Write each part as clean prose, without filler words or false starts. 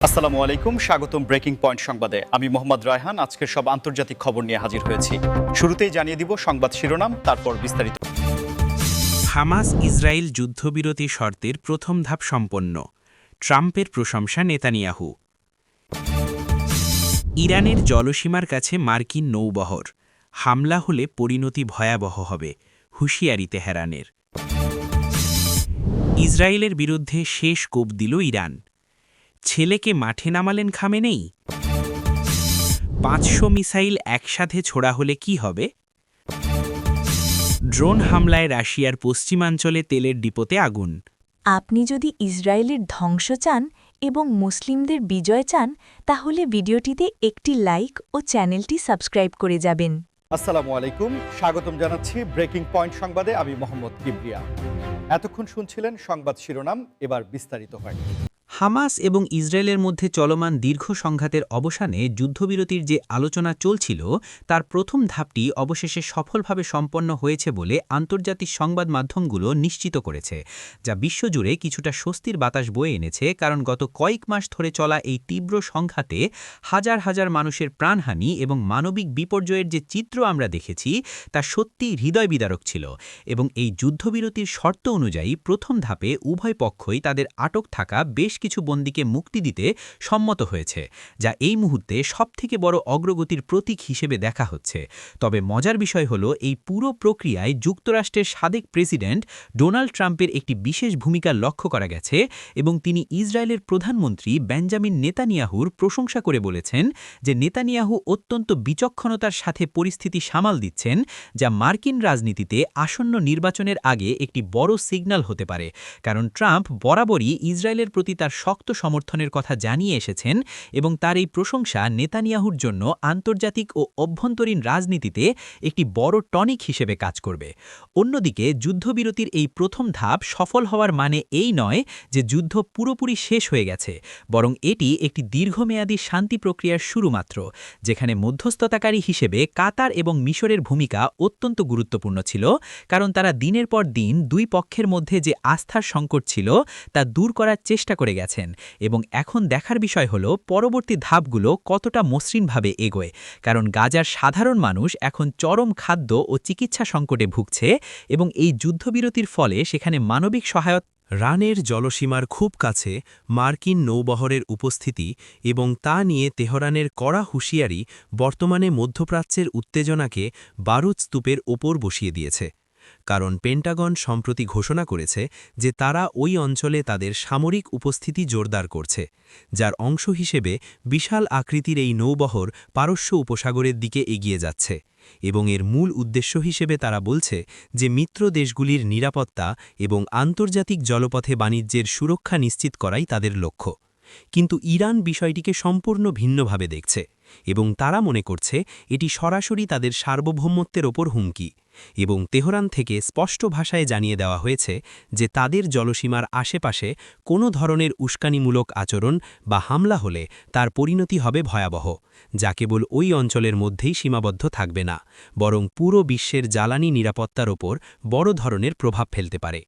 আসসালামু আলাইকুম, স্বাগতম ব্রেকিং পয়েন্ট সংবাদে। আমি মোহাম্মদ রায়হান আজকের সব আন্তর্জাতিক খবর নিয়ে হাজির হয়েছি। শুরুতেই জানিয়ে দিব সংবাদ শিরোনাম, তারপর বিস্তারিত। হামাস ইসরায়েল যুদ্ধবিরতি শর্তের প্রথম ধাপ সম্পন্ন, ট্রাম্পের প্রশংসা নেতানিয়াহু। ইরানের জলসীমার কাছে মার্কিন নৌবহর, হামলা হলে পরিণতি ভয়াবহ হবে, হুঁশিয়ারি তেহরানের। ইসরায়েলের বিরুদ্ধে শেষ কোপ দিল ইরান, ছেলেকে মাঠে নামালেন খামেনেই। 500 মিসাইল একসাথে ছোড়া হলে কি হবে? ড্রোন হামলায় রাশিয়ার পশ্চিমাঞ্চলে তেলের ডিপোতে আগুন। আপনি যদি ইসরায়েলের ধ্বংস চান এবং মুসলিমদের বিজয় চান, তাহলে ভিডিওটিতে একটি লাইক ও চ্যানেলটি সাবস্ক্রাইব করে যাবেন। আসসালামু আলাইকুম, স্বাগতম জানাচ্ছি ব্রেকিং পয়েন্ট সংবাদে। আমি মোহাম্মদ কিবরিয়া। এতক্ষণ শুনছিলেন সংবাদ শিরোনাম, এবার বিস্তারিত হয়। হামাস এবং ইসরায়েলের মধ্যে চলমান দীর্ঘ সংঘাতের অবসানে যুদ্ধবিরতির যে আলোচনা চলছিল তার প্রথম ধাপটি অবশেষে সফলভাবে সম্পন্ন হয়েছে বলে আন্তর্জাতিক সংবাদ মাধ্যমগুলো নিশ্চিত করেছে, যা বিশ্বজুড়ে কিছুটা স্বস্তির বাতাস বয়ে এনেছে। কারণ গত কয়েক মাস ধরে চলা এই তীব্র সংঘাতে হাজার হাজার মানুষের প্রাণহানি এবং মানবিক বিপর্যয়ের যে চিত্র আমরা দেখেছি তা সত্যিই হৃদয় বিদারক ছিল। এবং এই যুদ্ধবিরতির শর্ত অনুযায়ী প্রথম ধাপে উভয় পক্ষই তাদের আটক থাকা বেশ কিছু বন্দীকে মুক্তি দিতে সম্মত হয়েছে, যা এই মুহূর্তে সবথেকে বড় অগ্রগতির প্রতীক হিসেবে দেখা হচ্ছে। তবে মজার বিষয় হলো, এই পুরো প্রক্রিয়ায় যুক্তরাষ্ট্রের সাবেক প্রেসিডেন্ট ডোনাল্ড ট্রাম্পের একটি বিশেষ ভূমিকা লক্ষ্য করা গেছে এবং তিনি ইসরায়েলের প্রধানমন্ত্রী বেঞ্জামিন নেতানিয়াহুর প্রশংসা করে বলেছেন যে নেতানিয়াহু অত্যন্ত বিচক্ষণতার সাথে পরিস্থিতি সামাল দিচ্ছেন, যা মার্কিন রাজনীতিতে আসন্ন নির্বাচনের আগে একটি বড় সিগন্যাল হতে পারে। কারণ ট্রাম্প বরাবরই ইসরায়েলের প্রতি তার শক্ত সমর্থনের কথা জানিয়ে এসেছেন এবং তার এই প্রশংসা নেতানিয়াহুর জন্য আন্তর্জাতিক ও অভ্যন্তরীণ রাজনীতিতে একটি বড় টনিক হিসেবে কাজ করবে। অন্যদিকে যুদ্ধবিরতির এই প্রথম ধাপ সফল হওয়ার মানে এই নয় যে যুদ্ধ পুরোপুরি শেষ হয়ে গেছে, বরং এটি একটি দীর্ঘমেয়াদী শান্তি প্রক্রিয়ার শুরু মাত্র, যেখানে মধ্যস্থতাকারী হিসেবে কাতার এবং মিশরের ভূমিকা অত্যন্ত গুরুত্বপূর্ণ ছিল। কারণ তারা দিনের পর দিন দুই পক্ষের মধ্যে যে আস্থার সংকট ছিল তা দূর করার চেষ্টা করে গেছেন। এবং এখন দেখার বিষয় হলো পরবর্তী ধাপগুলো কতটা মসৃণভাবে এগোয়। কারণ গাজার সাধারণ মানুষ এখন চরম খাদ্য ও চিকিৎসা সংকটে ভুগছে এবং এই যুদ্ধবিরতির ফলে সেখানে মানবিক সহায়তা। রানের জলসীমার খুব কাছে মার্কিন নৌবহরের উপস্থিতি এবং তা নিয়ে তেহরানের কড়া হুঁশিয়ারি বর্তমানে মধ্যপ্রাচ্যের উত্তেজনাকে বারুদ স্তূপের ওপর বসিয়ে দিয়েছে। কারণ পেন্টাগন সম্প্রতি ঘোষণা করেছে যে তারা ওই অঞ্চলে তাদের সামরিক উপস্থিতি জোরদার করছে, যার অংশ হিসেবে বিশাল আকৃতির এই নৌবহর পারস্য উপসাগরের দিকে এগিয়ে যাচ্ছে। এবং এর মূল উদ্দেশ্য হিসেবে তারা বলছে যে মিত্র দেশগুলির নিরাপত্তা এবং আন্তর্জাতিক জলপথে বাণিজ্যের সুরক্ষা নিশ্চিত করাই তাদের লক্ষ্য। কিন্তু ইরান বিষয়টিকে সম্পূর্ণ ভিন্নভাবে দেখছে এবং তারা মনে করছে এটি সরাসরি তাদের সার্বভৌমত্বের ওপর হুমকি। এবং তেহরান থেকে স্পষ্ট ভাষায় জানিয়ে দেওয়া হয়েছে যে তাদের জলসীমার আশেপাশে কোনো ধরনের উস্কানিমূলক আচরণ বা হামলা হলে তার পরিণতি হবে ভয়াবহ, যা কেবল ওই অঞ্চলের মধ্যেই সীমাবদ্ধ থাকবে না, বরং পুরো বিশ্বের জ্বালানি নিরাপত্তার ওপর বড় ধরনের প্রভাব ফেলতে পারে।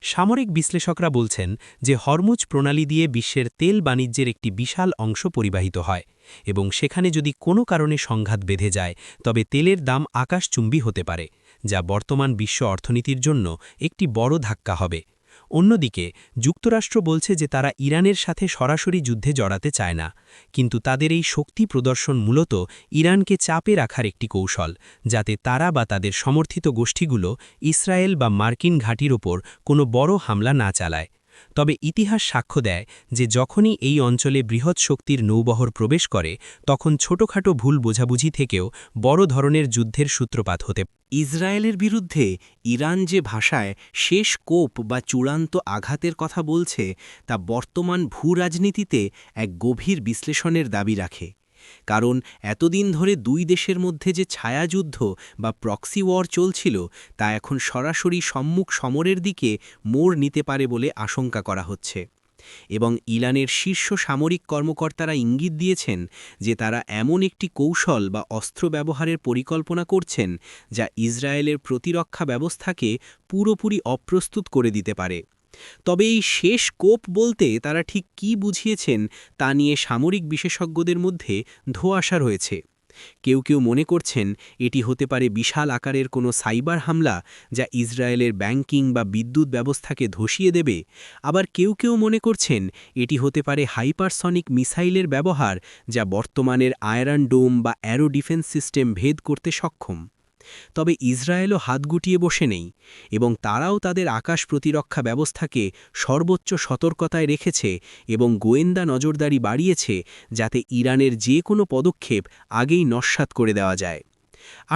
সামরিক বিশ্লেষকরা বলছেন যে হরমুজ প্রণালী দিয়ে বিশ্বের তেল বাণিজ্যের একটি বিশাল অংশ পরিবাহিত হয় এবং সেখানে যদি কোনো কারণে সংঘাত বেঁধে যায় তবে তেলের দাম আকাশচুম্বী হতে পারে, যা বর্তমান বিশ্ব অর্থনীতির জন্য একটি বড় ধাক্কা হবে। অন্যদিকে যুক্তরাষ্ট্র বলছে যে তারা ইরানের সাথে সরাসরি যুদ্ধে জড়াতে চায় না, কিন্তু তাদের এই শক্তি প্রদর্শন মূলত ইরানকে চাপে রাখার একটি কৌশল, যাতে তারা বা তাদের সমর্থিত গোষ্ঠীগুলো ইসরায়েল বা মার্কিন ঘাঁটির ওপর কোনো বড় হামলা না চালায়। তবে ইতিহাস সাক্ষ্য দেয় যে যখনই এই অঞ্চলে বৃহৎ শক্তির নৌবহর প্রবেশ করে তখন ছোটখাটো ভুল বোঝাবুঝি থেকেও বড় ধরনের যুদ্ধের সূত্রপাত হতে পারে। ইসরায়েলের বিরুদ্ধে ইরান যে ভাষায় শেষ কোপ বা চূড়ান্ত আঘাতের কথা বলছে তা বর্তমান ভূরাজনীতিতে এক গভীর বিশ্লেষণের দাবি রাখে। কারণ এতদিন ধরে দুই দেশের মধ্যে যে ছায়াযুদ্ধ বা প্রক্সি ওয়ার চলছিল তা এখন সরাসরি সম্মুখ সমরের দিকে মোড় নিতে পারে বলে আশঙ্কা করা হচ্ছে। এবং ইরানের শীর্ষ সামরিক কর্মকর্তারা ইঙ্গিত দিয়েছেন যে তারা এমন একটি কৌশল বা অস্ত্র ব্যবহারের পরিকল্পনা করছেন যা ইসরায়েলের প্রতিরক্ষা ব্যবস্থাকে পুরোপুরি অপ্রস্তুত করে দিতে পারে। তবে এই শেষ কোপ বলতে তারা ঠিক কী বুঝিয়েছেন তা নিয়ে সামরিক বিশেষজ্ঞদের মধ্যে ধোঁয়াশা রয়েছে। কেউ কেউ মনে করছেন এটি হতে পারে বিশাল আকারের কোনো সাইবার হামলা যা ইসরায়েলের ব্যাংকিং বা বিদ্যুৎ ব্যবস্থাকে ধসিয়ে দেবে। আবার কেউ কেউ মনে করছেন এটি হতে পারে হাইপারসনিক মিসাইলের ব্যবহার যা বর্তমানের আয়রন ডোম বা অ্যারো ডিফেন্স সিস্টেম ভেদ করতে সক্ষম। তবে ইসরায়েলও হাত গুটিয়ে বসে নেই এবং তারাও তাদের আকাশ প্রতিরক্ষা ব্যবস্থাকে সর্বোচ্চ সতর্কতায় রেখেছে এবং গোয়েন্দা নজরদারি বাড়িয়েছে যাতে ইরানের যে কোনো পদক্ষেপ আগেই নস্যাৎ করে দেওয়া যায়।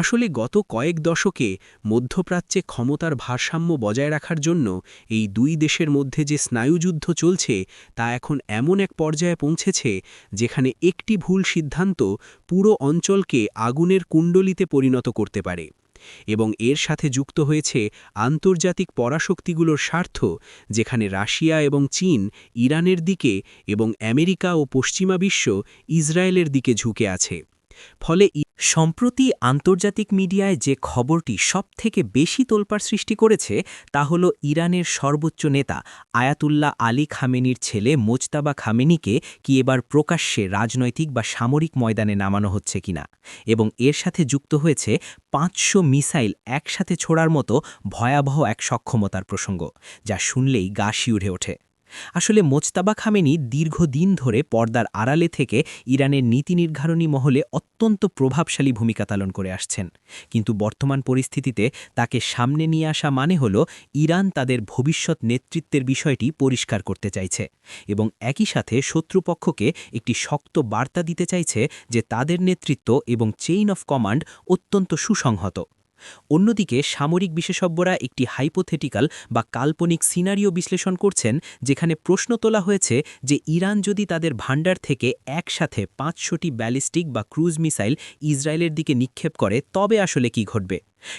আসলে গত কয়েক দশকে মধ্যপ্রাচ্যে ক্ষমতার ভারসাম্য বজায় রাখার জন্য এই দুই দেশের মধ্যে যে স্নায়ুযুদ্ধ চলছে তা এখন এমন এক পর্যায়ে পৌঁছেছে যেখানে একটি ভুল সিদ্ধান্ত পুরো অঞ্চলকে আগুনের কুণ্ডলিতে পরিণত করতে পারে। এবং এর সাথে যুক্ত হয়েছে আন্তর্জাতিক পরাশক্তিগুলোর স্বার্থ, যেখানে রাশিয়া এবং চীন ইরানের দিকে এবং আমেরিকা ও পশ্চিমা বিশ্ব ইসরায়েলের দিকে ঝুঁকে আছে। ফলে সম্প্রতি আন্তর্জাতিক মিডিয়ায় যে খবরটি সবথেকে বেশি তোলপাড় সৃষ্টি করেছে তা হল ইরানের সর্বোচ্চ নেতা আয়াতুল্লাহ আলী খামেনির ছেলে মোজতাবা খামেনিকে কি এবার প্রকাশ্যে রাজনৈতিক বা সামরিক ময়দানে নামানো হচ্ছে কিনা, এবং এর সাথে যুক্ত হয়েছে 500 মিসাইল একসাথে ছোড়ার মতো ভয়াবহ এক সক্ষমতার প্রসঙ্গ, যা শুনলেই গা শিউরে ওঠে। আসলে মোজতাবা খামেনি দীর্ঘদিন ধরে পর্দার আড়ালে থেকে ইরানের নীতি নির্ধারণী মহলে অত্যন্ত প্রভাবশালী ভূমিকা পালন করে আসছেন, কিন্তু বর্তমান পরিস্থিতিতে তাকে সামনে নিয়ে আসা মানে হল ইরান তাদের ভবিষ্যৎ নেতৃত্বের বিষয়টি পরিষ্কার করতে চাইছে এবং একই সাথে শত্রুপক্ষকে একটি শক্ত বার্তা দিতে চাইছে যে তাদের নেতৃত্ব এবং চেইন অফ কমান্ড অত্যন্ত সুসংহত। অন্যদিকে সামরিক বিশেষজ্ঞরা একটি হাইপোথেটিক্যাল বা কাল্পনিক সিনারিও বিশ্লেষণ করছেন, যেখানে প্রশ্ন তোলা হয়েছে যে ইরান যদি তাদের ভান্ডার থেকে একসাথে 500টি ব্যালিস্টিক বা ক্রুজ মিসাইল ইসরায়েলের দিকে নিক্ষেপ করে তবে আসলে কি ঘটবে।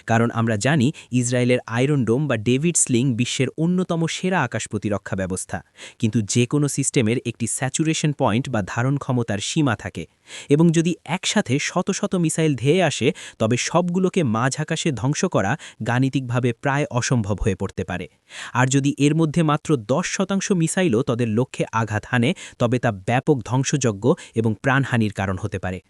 কারণ আমরা জানি ইসরায়েলের আয়রন ডোম বা ডেভিড স্লিং বিশ্বের অন্যতম সেরা আকাশ প্রতিরক্ষা ব্যবস্থা, কিন্তু যে কোনো সিস্টেমের একটি স্যাচুরেশন পয়েন্ট বা ধারণ ক্ষমতার সীমা থাকে, এবং যদি একসাথে শত শত মিসাইল ধেয়ে আসে তবে সবগুলোকে মাঝ আকাশে ধ্বংস করা গাণিতিকভাবে প্রায় অসম্ভব হয়ে পড়তে পারে। আর যদি এর মধ্যে মাত্র 10% মিসাইলও তাদের লক্ষ্যে আঘাত হানে তবে তা ব্যাপক ধ্বংসযজ্ঞ এবং প্রাণহানির কারণ হতে পারে।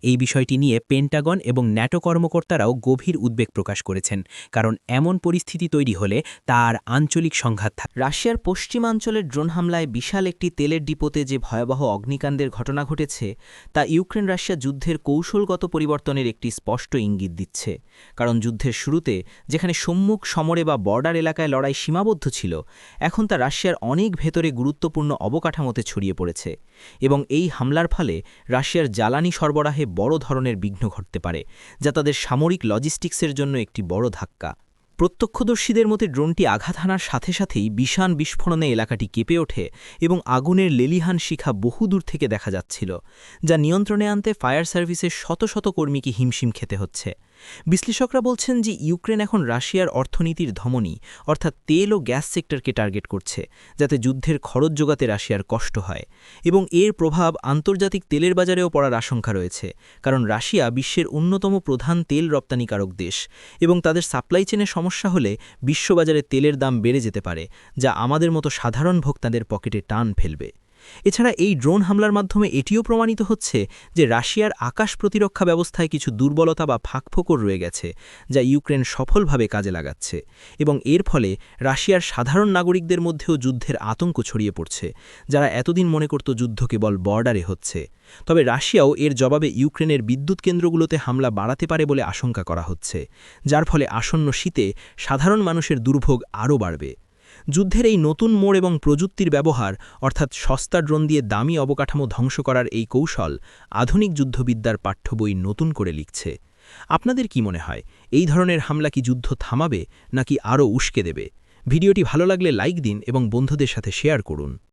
এই বিষয়টি নিয়ে পেন্টাগন এবং ন্যাটো কর্মকর্তারাও গভীর উদ্বেগ প্রকাশ করেছেন, কারণ এমন পরিস্থিতি তৈরি হলে তার আঞ্চলিক সংঘাত থাকে। রাশিয়ার পশ্চিমাঞ্চলের ড্রোন হামলায় বিশাল একটি তেলের ডিপোতে যে ভয়াবহ অগ্নিকাণ্ডের ঘটনা ঘটেছে তা ইউক্রেন রাশিয়া যুদ্ধের কৌশলগত পরিবর্তনের একটি স্পষ্ট ইঙ্গিত দিচ্ছে। কারণ যুদ্ধের শুরুতে যেখানে সম্মুখ সমরে বা বর্ডার এলাকায় লড়াই সীমাবদ্ধ ছিল, এখন তা রাশিয়ার অনেক ভেতরে গুরুত্বপূর্ণ অবকাঠামোতে ছড়িয়ে পড়েছে, এবং এই হামলার ফলে রাশিয়ার জ্বালানি সরবরাহে বড় ধরনের বিঘ্ন ঘটতে পারে, যা তাদের সামরিক লজিস্টিক্সের জন্য একটি বড় ধাক্কা। প্রত্যক্ষদর্শীদের মতে ড্রোনটি আঘাত হানার সাথে সাথেই বিশাল বিস্ফোরণে এলাকাটি কেঁপে ওঠে এবং আগুনের লেলিহান শিখা বহুদূর থেকে দেখা যাচ্ছিল, যা নিয়ন্ত্রণে আনতে ফায়ার সার্ভিসের শত শত কর্মীকে হিমশিম খেতে হচ্ছে। বিশ্লেষকরা বলছেন যে ইউক্রেন এখন রাশিয়ার অর্থনীতির ধমনী অর্থাৎ তেল ও গ্যাস সেক্টরকে টার্গেট করছে, যাতে যুদ্ধের খরচ যোগাতে রাশিয়ার কষ্ট হয়, এবং এর প্রভাব আন্তর্জাতিক তেলের বাজারেও পড়ার আশঙ্কা রয়েছে, কারণ রাশিয়া বিশ্বের অন্যতম প্রধান তেল রপ্তানিকারক দেশ, এবং তাদের সাপ্লাই চেনে সমস্যা হলে বিশ্ববাজারে তেলের দাম বেড়ে যেতে পারে, যা আমাদের মতো সাধারণ ভোক্তাদের পকেটে টান ফেলবে। এছাড়া এই ড্রোন হামলার মাধ্যমে এটিও প্রমাণিত হচ্ছে যে রাশিয়ার আকাশ প্রতিরক্ষা ব্যবস্থায় কিছু দুর্বলতা বা ফাঁকফোকর রয়ে গেছে, যা ইউক্রেন সফলভাবে কাজে লাগাচ্ছে, এবং এর ফলে রাশিয়ার সাধারণ নাগরিকদের মধ্যেও যুদ্ধের আতঙ্ক ছড়িয়ে পড়ছে, যারা এতদিন মনে করত যুদ্ধ কেবল বর্ডারে হচ্ছে। তবে রাশিয়াও এর জবাবে ইউক্রেনের বিদ্যুৎ কেন্দ্রগুলোতে হামলা বাড়াতে পারে বলে আশঙ্কা করা হচ্ছে, যার ফলে আসন্ন শীতে সাধারণ মানুষের দুর্ভোগ আরও বাড়বে। যুদ্ধের এই নতুন মোড় এবং প্রযুক্তির ব্যবহার, অর্থাৎ সস্তা ড্রোন দিয়ে দামি অবকাঠামো ধ্বংস করার এই কৌশল আধুনিক যুদ্ধবিদ্যার পাঠ্যবই নতুন করে লিখছে। আপনাদের কি মনে হয়, এই ধরনের হামলা কি যুদ্ধ থামাবে নাকি আরও উস্কে দেবে? ভিডিওটি ভালো লাগলে লাইক দিন এবং বন্ধুদের সাথে শেয়ার করুন।